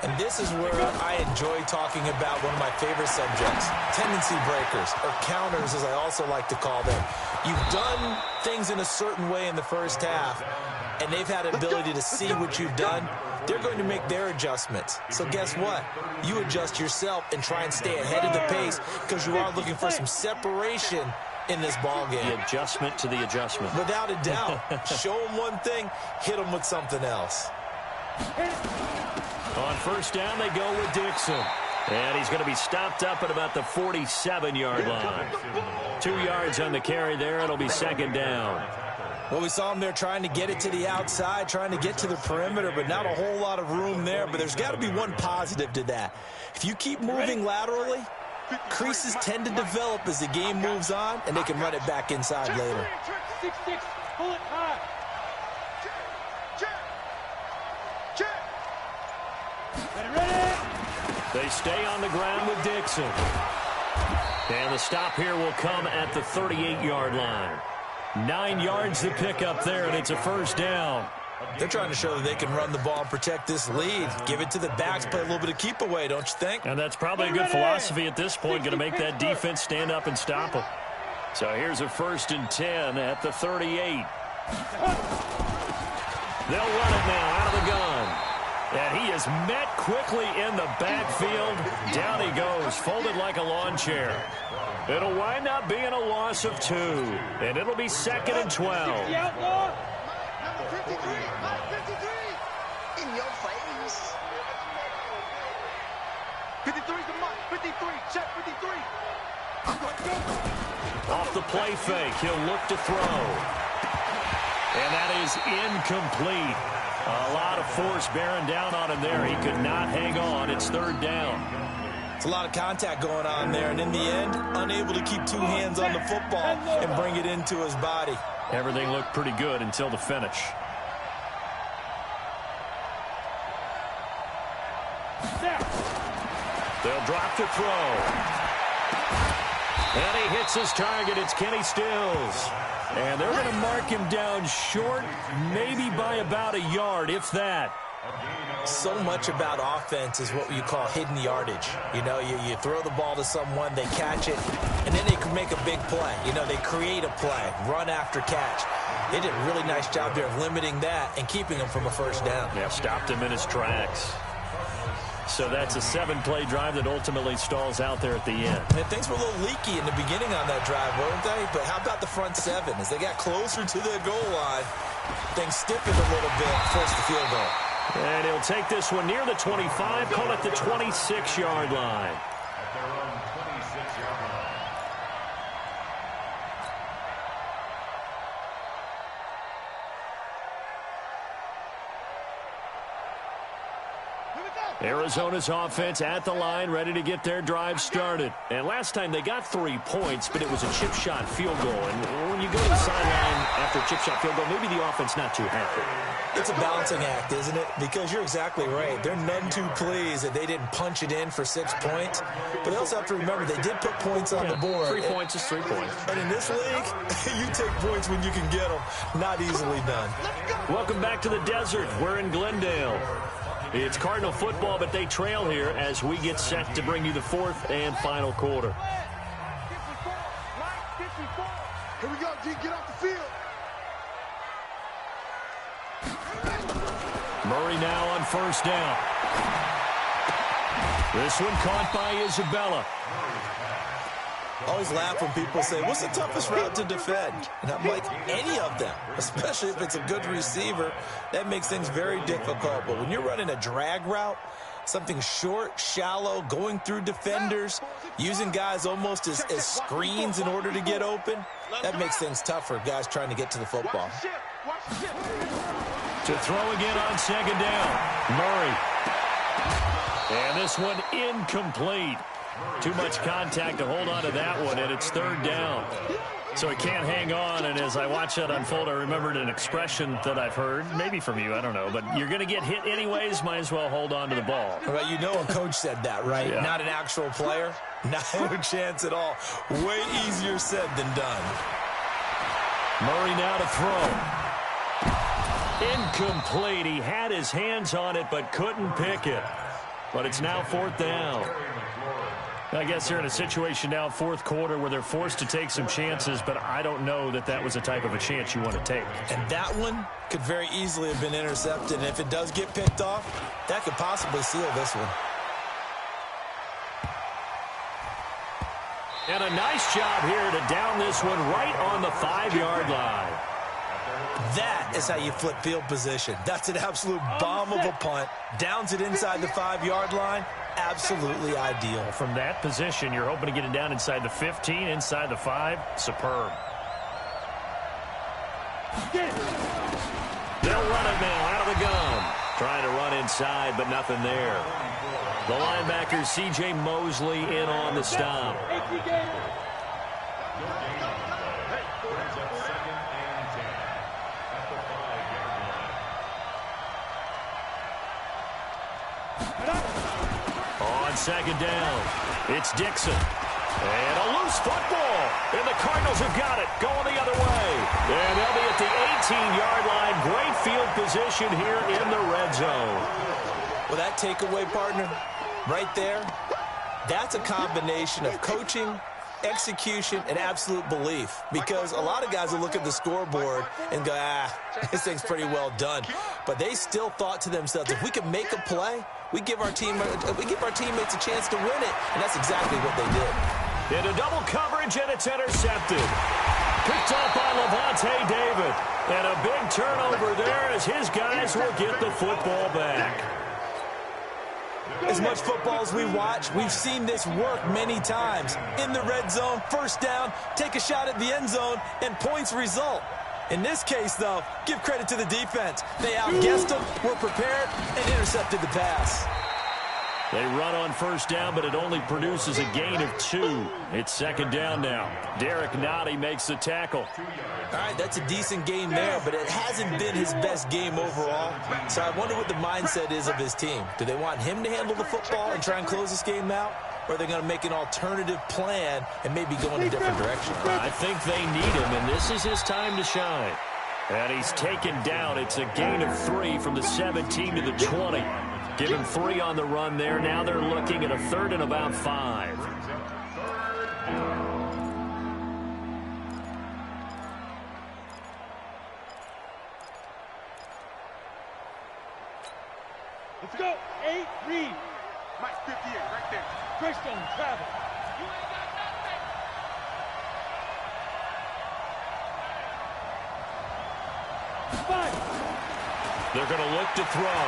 Speaker 4: And this is where I enjoy talking about one of my favorite subjects, tendency breakers, or counters as I also like to call them. You've done things in a certain way in the first half, and they've had an ability to see what you've done. They're going to make their adjustments. So guess what? You adjust yourself and try and stay ahead of the pace because you are looking for some separation in this ball game.
Speaker 2: The adjustment to the adjustment.
Speaker 4: Without a doubt. Show them one thing, hit them with something else.
Speaker 2: On first down, they go with Dixon. And he's going to be stopped up at about the 47-yard line. 2 yards on the carry there. It'll be second down.
Speaker 4: Well, we saw him there trying to get it to the outside, trying to get to the perimeter, but not a whole lot of room there. But there's got to be one positive to that. If you keep moving laterally, creases tend to develop as the game moves on, and they can run it back inside later.
Speaker 5: 6-6, pull it high.
Speaker 2: They stay on the ground with Dixon. And the stop here will come at the 38-yard line. 9 yards to pick up there, and it's a first down.
Speaker 4: They're trying to show that they can run the ball and protect this lead. Give it to the backs, play a little bit of keep away, don't you think?
Speaker 2: And that's probably a good philosophy at this point, going to make that defense stand up and stop them. So here's a 1st and 10 at the 38. They'll run it now out of the gun. And he is met quickly in the backfield. Down he goes, folded like a lawn chair. It'll wind up being a loss of 2. And it'll be 2nd and 12.
Speaker 5: Outlaw.
Speaker 3: Number 53, Mike 53. In your face.
Speaker 5: 53's the Mike. 53, check 53.
Speaker 2: Off the play fake, he'll look to throw. And that is incomplete. A lot of force bearing down on him there. He could not hang on. It's 3rd down.
Speaker 4: It's a lot of contact going on there, and in the end, unable to keep 2 hands on the football and bring it into his body.
Speaker 2: Everything looked pretty good until the finish. They'll drop to throw. And he hits his target. It's Kenny Stills. And they're going to mark him down short, maybe by about a yard, if that.
Speaker 4: So much about offense is what you call hidden yardage. You know, you throw the ball to someone, they catch it, and then they can make a big play. You know, they create a play, run after catch. They did a really nice job there of limiting that and keeping him from a first down.
Speaker 2: Yeah, stopped him in his tracks. So that's a 7-play drive that ultimately stalls out there at the end.
Speaker 4: And things were a little leaky in the beginning on that drive, weren't they? But how about the front 7? As they got closer to the goal line, things stiffened a little bit, forced the field goal.
Speaker 2: And he'll take this one near the 25, call it the 26-yard line.
Speaker 6: At their own 26-yard line.
Speaker 2: Arizona's offense at the line, ready to get their drive started. And last time they got 3 points, but it was a chip shot field goal. And when you go to the sideline after a chip shot field goal, maybe the offense not too happy.
Speaker 4: It's a balancing act, isn't it? Because you're exactly right. They're none too pleased that they didn't punch it in for 6 points. But they also have to remember they did put points on the board.
Speaker 2: 3 points is 3 points.
Speaker 4: And in this league, you take points when you can get them. Not easily done.
Speaker 2: Welcome back to the desert. We're in Glendale. It's Cardinal football, but they trail here as we get set to bring you the 4th and final quarter.
Speaker 5: 54, Mike 54.
Speaker 3: Here we go, G. Get off the field.
Speaker 2: Murray now on first down. This one caught by Isabella.
Speaker 4: I always laugh when people say, what's the toughest route to defend? And I'm like, any of them, especially if it's a good receiver. That makes things very difficult. But when you're running a drag route, something short, shallow, going through defenders, using guys almost as screens in order to get open, that makes things tough for guys trying to get to the football.
Speaker 2: To throw again on second down, Murray. And this one incomplete. Too much contact to hold on to that one, and it's 3rd down. So he can't hang on, and as I watch that unfold, I remembered an expression that I've heard, maybe from you, I don't know, but you're going to get hit anyways, might as well hold on to the ball.
Speaker 4: Well, you know a coach said that, right?
Speaker 2: Yeah.
Speaker 4: Not an actual player. Not a chance at all. Way easier said than done.
Speaker 2: Murray now to throw. Incomplete. He had his hands on it, but couldn't pick it. But it's now 4th down. I guess they're in a situation now, 4th quarter, where they're forced to take some chances, but I don't know that that was the type of a chance you want to take.
Speaker 4: And that one could very easily have been intercepted. And if it does get picked off, that could possibly seal this one.
Speaker 2: And a nice job here to down this one right on the 5-yard line.
Speaker 4: That is how you flip field position. That's an absolute bomb of a punt. Downs it inside the 5-yard line. Absolutely ideal.
Speaker 2: From that position, you're hoping to get it down inside the 15, inside the 5. Superb. They'll run it now out of the gun. Trying to run inside, but nothing there. The linebacker, C.J. Mosley, in on the stop. On 2nd down, it's Dixon. And a loose football. And the Cardinals have got it. Going the other way. And they'll be at the 18-yard line. Great field position here in the red zone.
Speaker 4: Well, that takeaway, partner, right there, that's a combination of coaching, execution, and absolute belief. Because a lot of guys will look at the scoreboard and go, this thing's pretty well done. But they still thought to themselves, if we can make a play, we give our teammates a chance to win it. And that's exactly what they did.
Speaker 2: Into double coverage, and it's intercepted. Picked off by Levante David. And a big turnover there as his guys will get the football back.
Speaker 4: As much football as we watch, we've seen this work many times. In the red zone, 1st down, take a shot at the end zone, and points result. In this case, though, give credit to the defense. They outguessed them, were prepared, and intercepted the pass.
Speaker 2: They run on 1st down, but it only produces a gain of 2. It's 2nd down now. Derek Nottie makes the tackle.
Speaker 4: All right, that's a decent game there, but it hasn't been his best game overall. So I wonder what the mindset is of his team. Do they want him to handle the football and try and close this game out? Or are they going to make an alternative plan and maybe go in a different direction?
Speaker 2: I think they need him, and this is his time to shine. And he's taken down. It's a gain of 3 from the 17 to the 20. Give him 3 on the run there. Now they're looking at a 3rd and about 5.
Speaker 5: Let's go. 8, read. Mike 58, right there. Christian, travel. You ain't got nothing. 5.
Speaker 2: They're going to look to throw.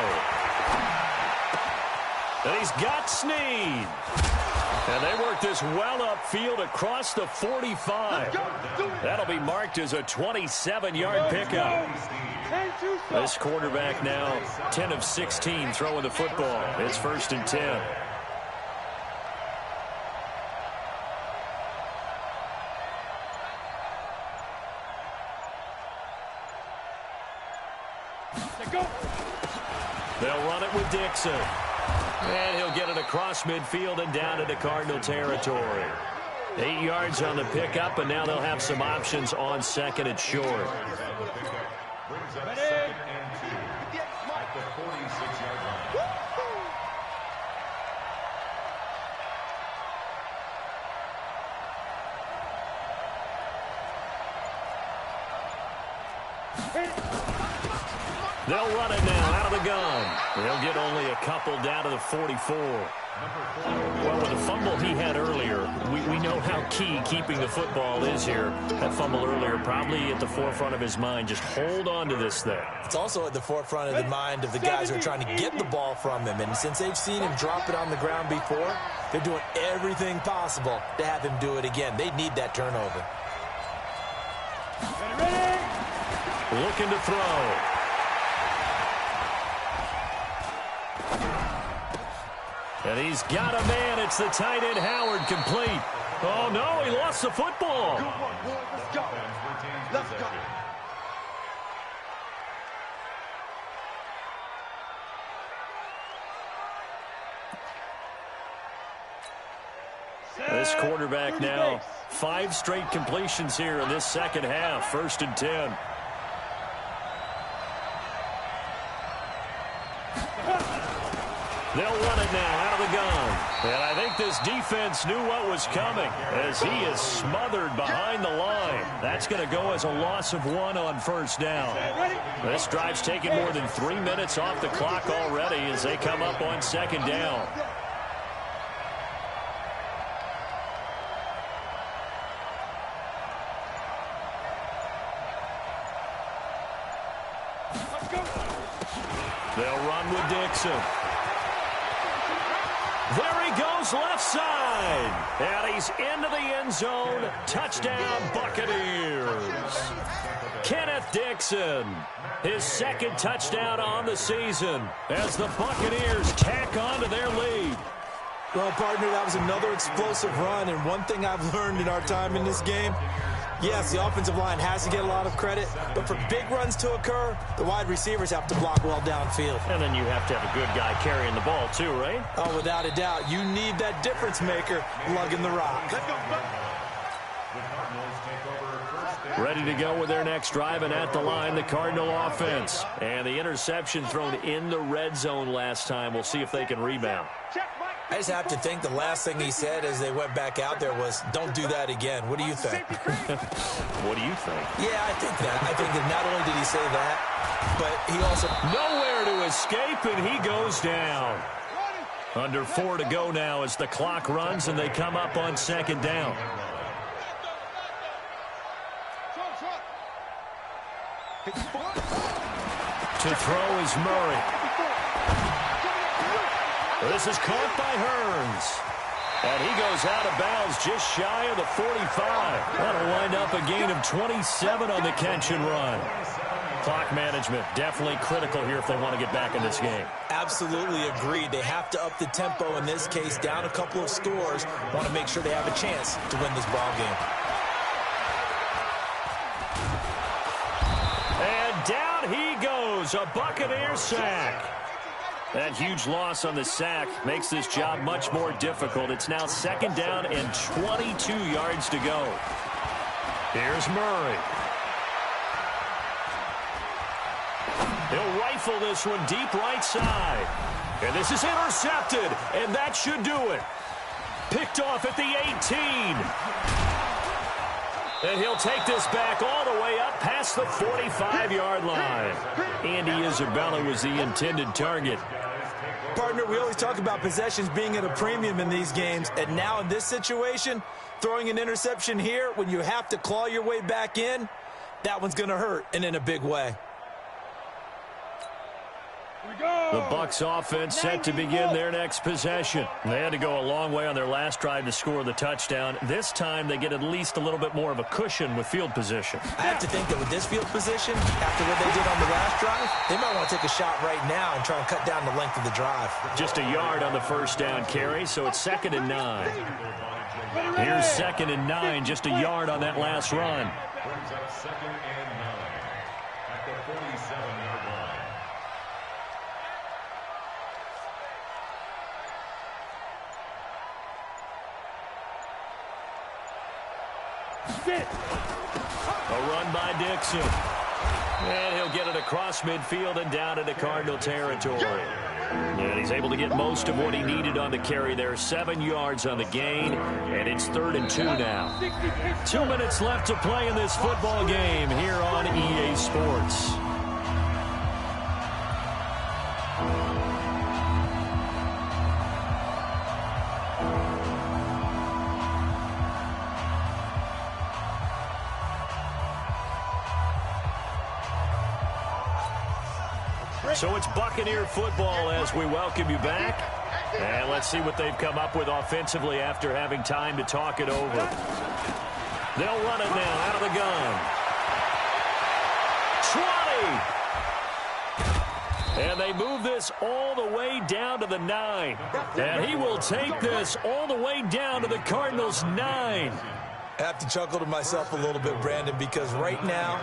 Speaker 2: And he's got Snead. And they work this well upfield across the 45. That'll be marked as a 27-yard pickup. This quarterback now 10 of 16 throwing the football. It's 1st and 10. They'll run it with Dixon. And he'll get it across midfield and down into Cardinal territory. 8 yards on the pickup, and now they'll have some options on 2nd and short.
Speaker 6: Brings up 2nd and 2 at the 46-yard line.
Speaker 2: They'll run it now out of the gun. They'll get only a couple down to the 44. Well, with the fumble he had earlier, we know how key keeping the football is here. That fumble earlier probably at the forefront of his mind. Just hold on to this thing.
Speaker 4: It's also at the forefront of the mind of the guys who are trying to get the ball from him. And since they've seen him drop it on the ground before, they're doing everything possible to have him do it again. They need that turnover.
Speaker 2: Looking to throw. And he's got a man. It's the tight end, Howard, complete. Oh, no, he lost the football.
Speaker 3: Good one, boy. Let's go. Let's go.
Speaker 2: This quarterback now, 5 straight completions here in this second half. 1st and 10. They'll run it now out of the gun. And I think this defense knew what was coming as he is smothered behind the line. That's going to go as a loss of 1 on 1st down. This drive's taken more than 3 minutes off the clock already as they come up on 2nd down. They'll run with Dixon. There he goes left side. And he's into the end zone. Touchdown, Buccaneers. Kenneth Dixon, his 2nd touchdown on the season as the Buccaneers tack on to their lead.
Speaker 4: Well, partner, that was another explosive run, and one thing I've learned in our time in this game, yes, the offensive line has to get a lot of credit, but for big runs to occur, the wide receivers have to block well downfield.
Speaker 2: And then you have to have a good guy carrying the ball too, right?
Speaker 4: Oh, without a doubt. You need that difference maker lugging the rock.
Speaker 2: Ready to go with their next drive, and at the line, the Cardinal offense. And the interception thrown in the red zone last time. We'll see if they can rebound.
Speaker 4: I just have to think the last thing he said as they went back out there was, don't do that again. What do you think?
Speaker 2: What do you think?
Speaker 4: Yeah, I think that. I think that not only did he say that, but he also...
Speaker 2: Nowhere to escape, and he goes down. Under 4 to go now as the clock runs, and they come up on 2nd down. To throw is Murray. This is caught by Hearns. And he goes out of bounds just shy of the 45. That'll wind up a gain of 27 on the catch and run. Clock management definitely critical here if they want to get back in this game.
Speaker 4: Absolutely agreed. They have to up the tempo in this case, down a couple of scores. Want to make sure they have a chance to win this ball game.
Speaker 2: And down he goes, a Buccaneer sack. That huge loss on the sack makes this job much more difficult. It's now 2nd down and 22 yards to go. Here's Murray. He'll rifle this one deep right side. And this is intercepted, and that should do it. Picked off at the 18. And he'll take this back all the way up past the 45-yard line. Andy Isabella was the intended target.
Speaker 4: Partner, we always talk about possessions being at a premium in these games, and now in this situation, throwing an interception here when you have to claw your way back in, that one's going to hurt, and in a big way.
Speaker 2: The Bucs offense set to begin their next possession. They had to go a long way on their last drive to score the touchdown. This time they get at least a little bit more of a cushion with field position.
Speaker 4: I have to think that with this field position, after what they did on the last drive, they might want to take a shot right now and try and cut down the length of the drive.
Speaker 2: Just a yard on the 1st down carry, so it's 2nd and 9. Here's 2nd and 9, just a yard on that last run.
Speaker 6: Brings up 2nd and 9 at the 47-yard line.
Speaker 2: A run by Dixon. And he'll get it across midfield and down into Cardinal territory. And he's able to get most of what he needed on the carry there. 7 yards on the gain, and it's 3rd and 2 now. 2 minutes left to play in this football game here on EA Sports. So it's Buccaneer football as we welcome you back. And let's see what they've come up with offensively after having time to talk it over. They'll run it now out of the gun. 20. And they move this all the way down to the 9. And he will take this all the way down to the Cardinals' 9.
Speaker 4: I have to chuckle to myself a little bit, Brandon, because right now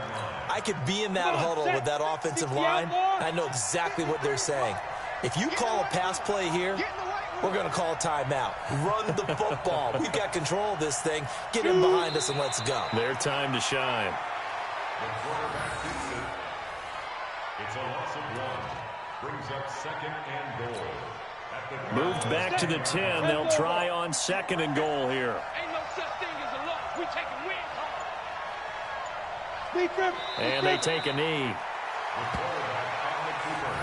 Speaker 4: I could be in that huddle with that offensive line. I know exactly what they're saying. If you call a pass play here, we're going to call a timeout. Run the football. We've got control of this thing. Get him behind us and let's go.
Speaker 2: Their time to shine.
Speaker 6: The quarterback gets it. It's a loss of 1. Brings up 2nd and goal. At the
Speaker 2: Moved back to the 10. They'll try on 2nd and goal here.
Speaker 5: Ain't no such thing as a loss. We taking wins home.
Speaker 2: And they take a knee.
Speaker 6: The quarterback on the keeper.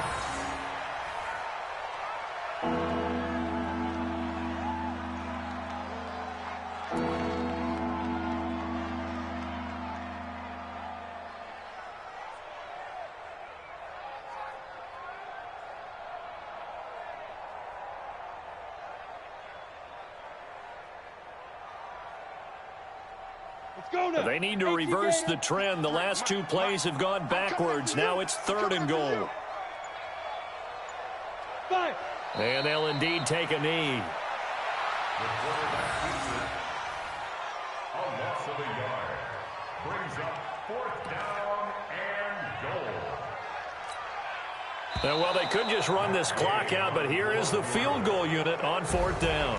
Speaker 2: They need to reverse the trend. The last 2 plays have gone backwards. Now it's 3rd and goal. And they'll indeed take a knee.
Speaker 6: The quarterback keeps it. A loss of a yard. Brings up 4th down and goal.
Speaker 2: Well, they could just run this clock out, but here is the field goal unit on 4th down.